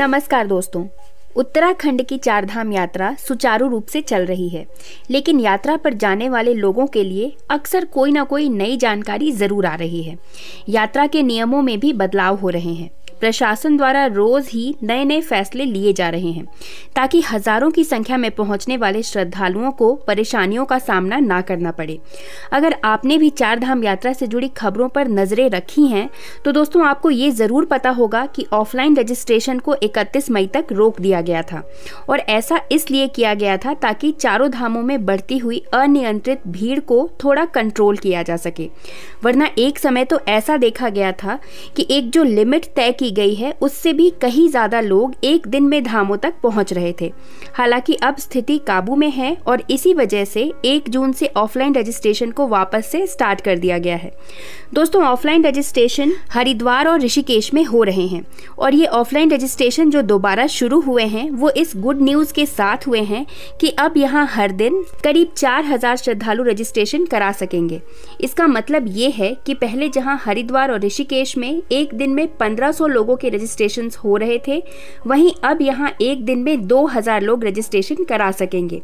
नमस्कार दोस्तों। उत्तराखंड की चारधाम यात्रा सुचारू रूप से चल रही है, लेकिन यात्रा पर जाने वाले लोगों के लिए अक्सर कोई ना कोई नई जानकारी जरूर आ रही है। यात्रा के नियमों में भी बदलाव हो रहे हैं। प्रशासन द्वारा रोज ही नए नए फैसले लिए जा रहे हैं ताकि हजारों की संख्या में पहुंचने वाले श्रद्धालुओं को परेशानियों का सामना ना करना पड़े। अगर आपने भी चारधाम यात्रा से जुड़ी खबरों पर नजरें रखी हैं तो दोस्तों आपको ये जरूर पता होगा कि ऑफलाइन रजिस्ट्रेशन को 31 मई तक रोक दिया गया था, और ऐसा इसलिए किया गया था ताकि चारों धामों में बढ़ती हुई अनियंत्रित भीड़ को थोड़ा कंट्रोल किया जा सके। वरना एक समय तो ऐसा देखा गया था कि एक जो लिमिट तय की गई है उससे भी कहीं ज्यादा लोग एक दिन में धामों तक पहुंच रहे थे। हालांकि अब स्थिति काबू में है और इसी वजह से 1 जून से ऑफलाइन रजिस्ट्रेशन को वापस से स्टार्ट कर दिया गया है। दोस्तों, ऑफलाइन रजिस्ट्रेशन हरिद्वार और ऋषिकेश में हो रहे हैं, और ये ऑफलाइन रजिस्ट्रेशन जो दोबारा शुरू हुए हैं वो इस गुड न्यूज के साथ हुए हैं कि अब यहाँ हर दिन करीब 4000 श्रद्धालु रजिस्ट्रेशन करा सकेंगे। इसका मतलब ये है कि पहले जहाँ हरिद्वार और ऋषिकेश में एक दिन में 1500 लोगों के रजिस्ट्रेशन हो रहे थे, वहीं अब यहाँ एक दिन में 2000 लोग रजिस्ट्रेशन करा सकेंगे।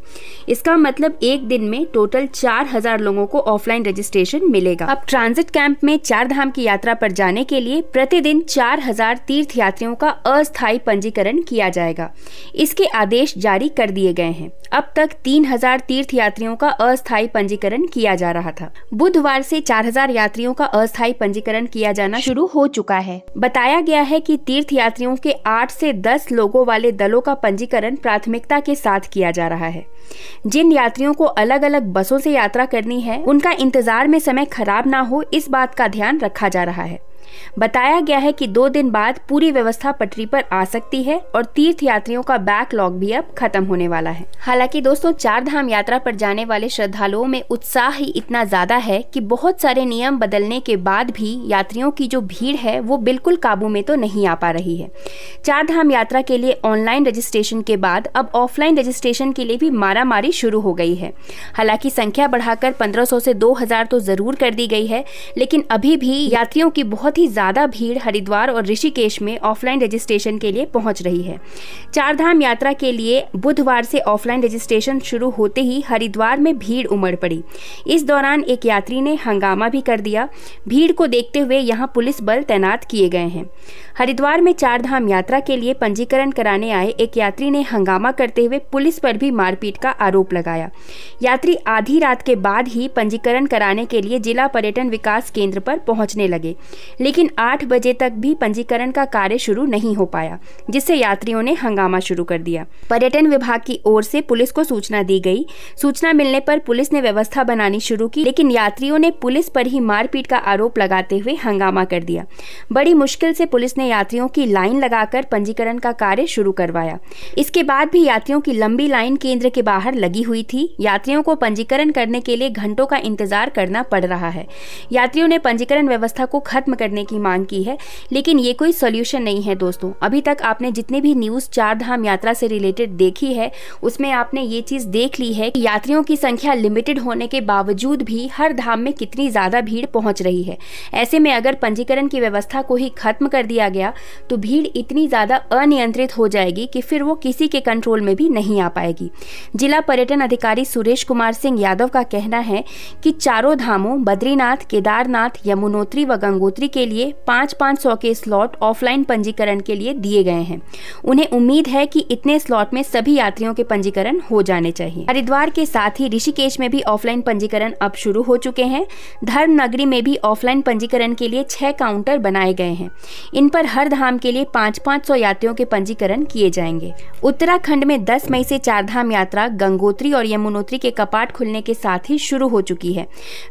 इसका मतलब एक दिन में टोटल 4000 लोगों को ऑफलाइन रजिस्ट्रेशन मिलेगा। अब ट्रांजिट कैंप में चारधाम की यात्रा पर जाने के लिए प्रतिदिन 4000 तीर्थ यात्रियों का अस्थायी पंजीकरण किया जाएगा। इसके आदेश जारी कर दिए गए हैं। अब तक 3000 तीर्थ यात्रियों का अस्थायी पंजीकरण किया जा रहा था। बुधवार से 4000 यात्रियों का अस्थायी पंजीकरण किया जाना शुरू हो चुका है। बताया गया है कि तीर्थ यात्रियों के 8 से 10 लोगों वाले दलों का पंजीकरण प्राथमिकता के साथ किया जा रहा है। जिन यात्रियों को अलग अलग बसों से यात्रा करनी है, उनका इंतजार में समय खराब ना हो, इस बात का ध्यान रखा जा रहा है। बताया गया है कि 2 दिन बाद पूरी व्यवस्था पटरी पर आ सकती है और तीर्थ यात्रियों का बैकलॉग भी अब खत्म होने वाला है। हालांकि दोस्तों, चारधाम यात्रा पर जाने वाले श्रद्धालुओं में उत्साह ही इतना ज्यादा है कि बहुत सारे नियम बदलने के बाद भी यात्रियों की जो भीड़ है वो बिल्कुल काबू में तो नहीं आ पा रही है। चारधाम यात्रा के लिए ऑनलाइन रजिस्ट्रेशन के बाद अब ऑफलाइन रजिस्ट्रेशन के लिए भी मारामारी शुरू हो गई है। हालांकि संख्या बढ़ाकर 1500 से 2000 तो जरूर कर दी गई है, लेकिन अभी भी यात्रियों की बहुत ही ज्यादा भीड़ हरिद्वार और ऋषिकेश में ऑफलाइन रजिस्ट्रेशन के लिए पहुंच रही है। चारधाम यात्रा के लिए बुधवार से ऑफलाइन रजिस्ट्रेशन शुरू होते ही हरिद्वार में भीड़ उमड़ पड़ी। इस दौरान एक यात्री ने हंगामा भी कर दिया। भीड़ को देखते हुए यहां पुलिस बल तैनात किए गए हैं। हरिद्वार में चारधाम यात्रा के लिए पंजीकरण कराने आए एक यात्री ने हंगामा करते हुए पुलिस पर भी मारपीट का आरोप लगाया। यात्री आधी रात के बाद ही पंजीकरण कराने के लिए जिला पर्यटन विकास केंद्र पर पहुंचने लगे, लेकिन 8 बजे तक भी पंजीकरण का कार्य शुरू नहीं हो पाया, जिससे यात्रियों ने हंगामा शुरू कर दिया। पर्यटन विभाग की ओर से पुलिस को सूचना दी गई। सूचना मिलने पर पुलिस ने व्यवस्था बनानी शुरू की, लेकिन यात्रियों ने पुलिस पर ही मारपीट का आरोप लगाते हुए हंगामा कर दिया। बड़ी मुश्किल से पुलिस ने यात्रियों की लाइन लगाकर पंजीकरण का कार्य शुरू करवाया। इसके बाद भी यात्रियों की लंबी लाइन केंद्र के बाहर लगी हुई थी। यात्रियों को पंजीकरण करने के लिए घंटों का इंतजार करना पड़ रहा है। यात्रियों ने पंजीकरण व्यवस्था को खत्म करने की मांग की है, लेकिन ये कोई सॉल्यूशन नहीं है दोस्तों। अभी तक आपने जितने भी न्यूज चारधाम यात्रा से रिलेटेड देखी है, उसमें आपने ये चीज देख ली है कि यात्रियों की संख्या लिमिटेड होने के बावजूद भी हर धाम में कितनी ज्यादा भीड़ पहुंच रही है। ऐसे में अगर पंजीकरण की व्यवस्था को ही खत्म कर दिया गया तो भीड़ इतनी ज्यादा अनियंत्रित हो जाएगी कि फिर वो किसी के कंट्रोल में भी नहीं आ पाएगी। जिला पर्यटन अधिकारी सुरेश कुमार सिंह यादव का कहना है कि चारों धामों बद्रीनाथ, केदारनाथ, यमुनोत्री व गंगोत्री के लिए 500-500 के स्लॉट ऑफलाइन पंजीकरण के लिए दिए गए हैं। उन्हें उम्मीद है कि इतने स्लॉट में सभी यात्रियों के पंजीकरण हो जाने चाहिए। हरिद्वार के साथ ही ऋषिकेश में भी ऑफलाइन पंजीकरण अब शुरू हो चुके हैं। धर्म नगरी में भी ऑफलाइन पंजीकरण के लिए 6 काउंटर बनाए गए हैं। इन पर हर धाम के लिए 500-500 यात्रियों के पंजीकरण किए जाएंगे। उत्तराखंड में 10 मई से चारधाम यात्रा गंगोत्री और यमुनोत्री के कपाट खुलने के साथ ही शुरू हो चुकी है।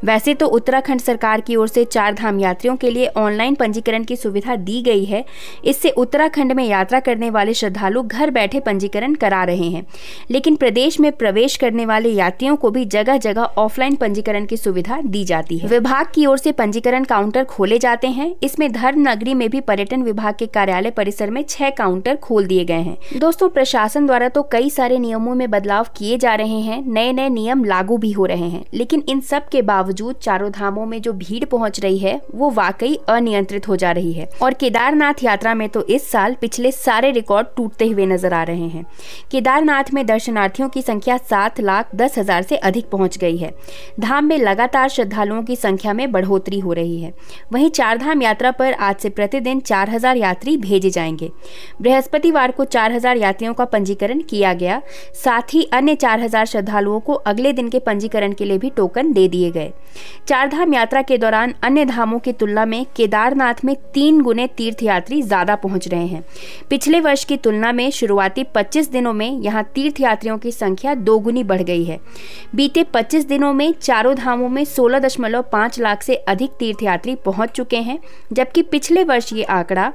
वैसे तो उत्तराखंड सरकार की ओर से चारधाम यात्रियों के लिए ऑनलाइन पंजीकरण की सुविधा दी गई है। इससे उत्तराखंड में यात्रा करने वाले श्रद्धालु घर बैठे पंजीकरण करा रहे हैं, लेकिन प्रदेश में प्रवेश करने वाले यात्रियों को भी जगह जगह ऑफलाइन पंजीकरण की सुविधा दी जाती है। विभाग की ओर से पंजीकरण काउंटर खोले जाते हैं। इसमें धर्म नगरी में भी पर्यटन विभाग के कार्यालय परिसर में 6 काउंटर खोल दिए गए हैं। दोस्तों, प्रशासन द्वारा तो कई सारे नियमों में बदलाव किए जा रहे हैं, नए नए नियम लागू भी हो रहे हैं, लेकिन इन सब के बावजूद चारों धामों में जो भीड़ पहुंच रही है वो वाकई अनियंत्रित हो जा रही है और केदारनाथ यात्रा में तो इस साल पिछले सारे रिकॉर्ड टूटते हुए नजर आ रहे हैं। केदारनाथ में दर्शनार्थियों की संख्या 7,10,000 से अधिक पहुंच गई है। धाम में लगातार श्रद्धालुओं की संख्या में बढ़ोतरी हो रही है। वहीं चारधाम यात्रा पर आज से प्रतिदिन 4,000 यात्री भेजे जाएंगे। बृहस्पतिवार को 4,000 यात्रियों का पंजीकरण किया गया। साथ ही अन्य 4,000 श्रद्धालुओं को अगले दिन के पंजीकरण के लिए भी टोकन दे दिए गए। चारधाम यात्रा के दौरान अन्य धामों की तुलना में केदारनाथ में 3 गुने तीर्थयात्री ज्यादा पहुंच रहे हैं। पिछले वर्ष की तुलना में शुरुआती 25 दिनों में यहां तीर्थयात्रियों की संख्या 2 गुनी बढ़ गई है। बीते 25 दिनों में चारों धामों में 16.5 लाख से अधिक तीर्थयात्री पहुंच चुके हैं, जबकि पिछले वर्ष ये आंकड़ा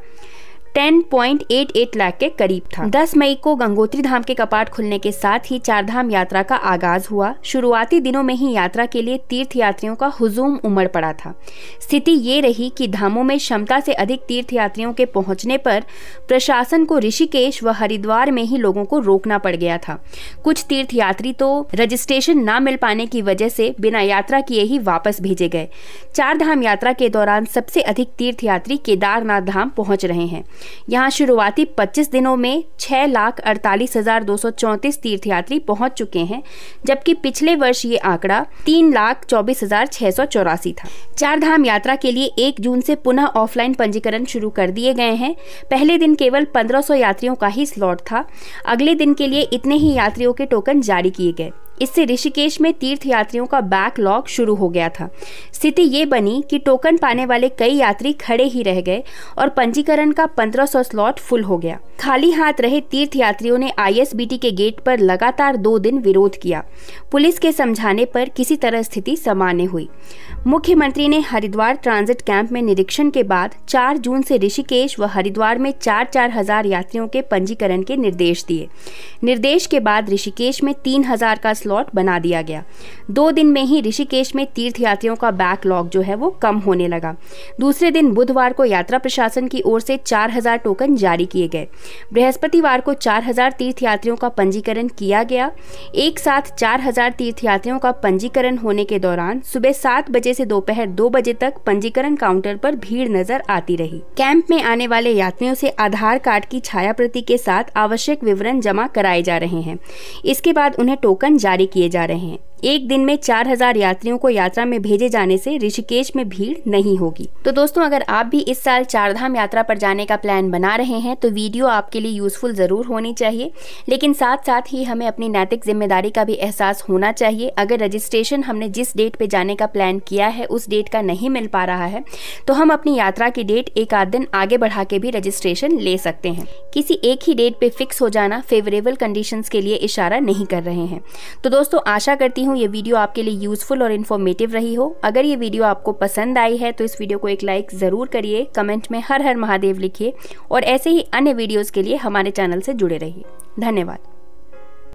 10.88 लाख के करीब था। 10 मई को गंगोत्री धाम के कपाट खुलने के साथ ही चारधाम यात्रा का आगाज हुआ। शुरुआती दिनों में ही यात्रा के लिए तीर्थयात्रियों का हुजूम उमड़ पड़ा था। स्थिति ये रही कि धामों में क्षमता से अधिक तीर्थयात्रियों के पहुंचने पर प्रशासन को ऋषिकेश व हरिद्वार में ही लोगों को रोकना पड़ गया था। कुछ तीर्थयात्री तो रजिस्ट्रेशन न मिल पाने की वजह से बिना यात्रा किए ही वापस भेजे गए। चारधाम यात्रा के दौरान सबसे अधिक तीर्थयात्री केदारनाथ धाम पहुंच रहे हैं। यहां शुरुआती 25 दिनों में 6,48,234 तीर्थयात्री पहुंच चुके हैं, जबकि पिछले वर्ष ये आंकड़ा 3,24,684 था। चारधाम यात्रा के लिए 1 जून से पुनः ऑफलाइन पंजीकरण शुरू कर दिए गए हैं। पहले दिन केवल 1,500 यात्रियों का ही स्लॉट था। अगले दिन के लिए इतने ही यात्रियों के टोकन जारी किए गए। इससे ऋषिकेश में तीर्थयात्रियों का बैकलॉग शुरू हो गया था। स्थिति ये बनी कि टोकन पाने वाले कई यात्री खड़े ही रह गए और पंजीकरण का 1,500 स्लॉट फुल हो गया। खाली हाथ रहे तीर्थयात्रियों ने ISBT के गेट पर लगातार 2 दिन विरोध किया। पुलिस के समझाने पर किसी तरह स्थिति सामान्य हुई। मुख्यमंत्री ने हरिद्वार ट्रांजिट कैंप में निरीक्षण के बाद 4 जून से ऋषिकेश व हरिद्वार में 4-4 हजार यात्रियों के पंजीकरण के निर्देश दिए। निर्देश के बाद ऋषिकेश में 3,000 का स्लॉट बना दिया गया। 2 दिन में ही ऋषिकेश में तीर्थयात्रियों का बैकलॉग जो है वो कम होने लगा। दूसरे दिन बुधवार को यात्रा प्रशासन की ओर से 4,000 टोकन जारी किए गए। बृहस्पतिवार को 4,000 तीर्थयात्रियों का पंजीकरण किया गया। एक साथ 4,000 तीर्थयात्रियों का पंजीकरण होने के दौरान सुबह 7 बजे से दोपहर 2 बजे तक पंजीकरण काउंटर पर भीड़ नजर आती रही। कैंप में आने वाले यात्रियों से आधार कार्ड की छायाप्रति के साथ आवश्यक विवरण जमा कराए जा रहे हैं। इसके बाद उन्हें टोकन जारी किए जा रहे हैं। एक दिन में 4,000 यात्रियों को यात्रा में भेजे जाने से ऋषिकेश में भीड़ नहीं होगी। तो दोस्तों, अगर आप भी इस साल चारधाम यात्रा पर जाने का प्लान बना रहे हैं तो वीडियो आपके लिए यूजफुल जरूर होनी चाहिए, लेकिन साथ साथ ही हमें अपनी नैतिक जिम्मेदारी का भी एहसास होना चाहिए। अगर रजिस्ट्रेशन हमने जिस डेट पे जाने का प्लान किया है उस डेट का नहीं मिल पा रहा है तो हम अपनी यात्रा की डेट 1 आध दिन आगे बढ़ा के भी रजिस्ट्रेशन ले सकते हैं। किसी एक ही डेट पे फिक्स हो जाना फेवरेबल कंडीशंस के लिए इशारा नहीं कर रहे हैं। तो दोस्तों, आशा करती हूँ ये वीडियो आपके लिए यूजफुल और इन्फॉर्मेटिव रही हो। अगर ये वीडियो आपको पसंद आई है तो इस वीडियो को एक लाइक जरूर करिए, कमेंट में हर हर महादेव लिखिए और ऐसे ही अन्य वीडियोस के लिए हमारे चैनल से जुड़े रहिए। धन्यवाद।